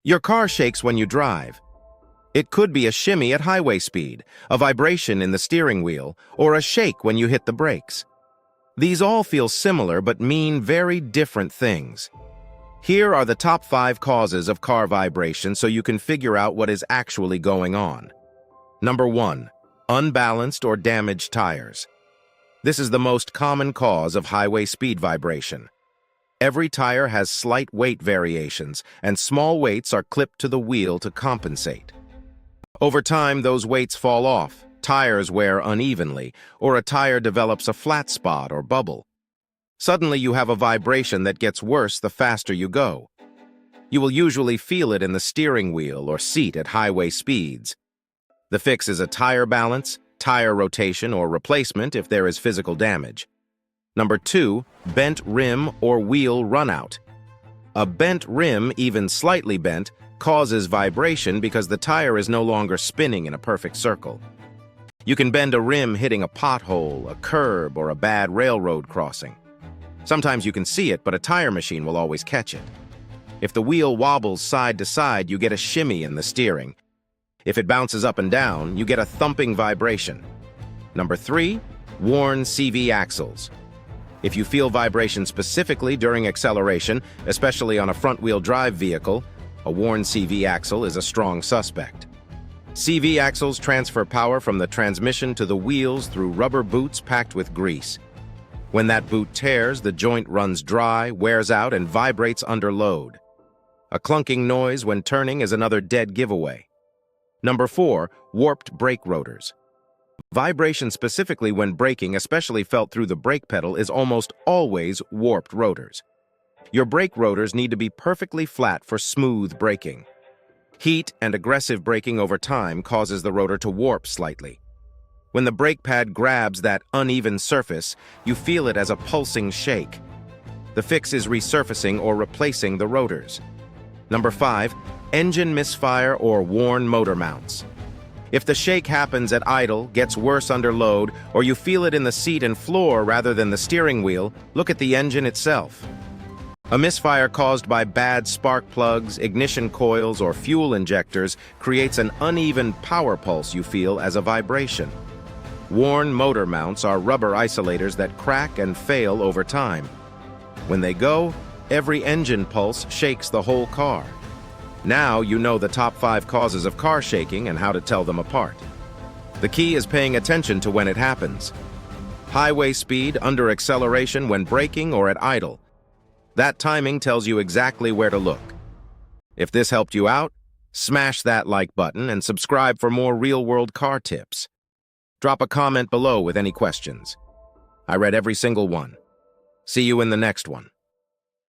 Your car shakes when you drive. It could be a shimmy at highway speed, a vibration in the steering wheel, or a shake when you hit the brakes. These all feel similar but mean very different things. Here are the top 5 causes of car vibration so you can figure out what is actually going on. Number 1. Unbalanced or damaged tires. This is the most common cause of highway speed vibration. Every tire has slight weight variations, and small weights are clipped to the wheel to compensate. Over time, those weights fall off, tires wear unevenly, or a tire develops a flat spot or bubble. Suddenly, you have a vibration that gets worse the faster you go. You will usually feel it in the steering wheel or seat at highway speeds. The fix is a tire balance, tire rotation, or replacement if there is physical damage. Number 2, bent rim or wheel runout. A bent rim, even slightly bent, causes vibration because the tire is no longer spinning in a perfect circle. You can bend a rim hitting a pothole, a curb, or a bad railroad crossing. Sometimes you can see it, but a tire machine will always catch it. If the wheel wobbles side to side, you get a shimmy in the steering. If it bounces up and down, you get a thumping vibration. Number 3, worn CV axles. If you feel vibration specifically during acceleration, especially on a front-wheel drive vehicle, a worn CV axle is a strong suspect. CV axles transfer power from the transmission to the wheels through rubber boots packed with grease. When that boot tears, the joint runs dry, wears out, and vibrates under load. A clunking noise when turning is another dead giveaway. Number 4, warped brake rotors. Vibration specifically when braking, especially felt through the brake pedal, is almost always warped rotors. Your brake rotors need to be perfectly flat for smooth braking. Heat and aggressive braking over time causes the rotor to warp slightly. When the brake pad grabs that uneven surface, you feel it as a pulsing shake. The fix is resurfacing or replacing the rotors. Number 5, engine misfire or worn motor mounts. If the shake happens at idle, gets worse under load, or you feel it in the seat and floor rather than the steering wheel, look at the engine itself. A misfire caused by bad spark plugs, ignition coils, or fuel injectors creates an uneven power pulse you feel as a vibration. Worn motor mounts are rubber isolators that crack and fail over time. When they go, every engine pulse shakes the whole car. Now you know the top 5 causes of car shaking and how to tell them apart. The key is paying attention to when it happens. Highway speed, under acceleration, when braking, or at idle. That timing tells you exactly where to look. If this helped you out, smash that like button and subscribe for more real-world car tips. Drop a comment below with any questions. I read every single one. See you in the next one.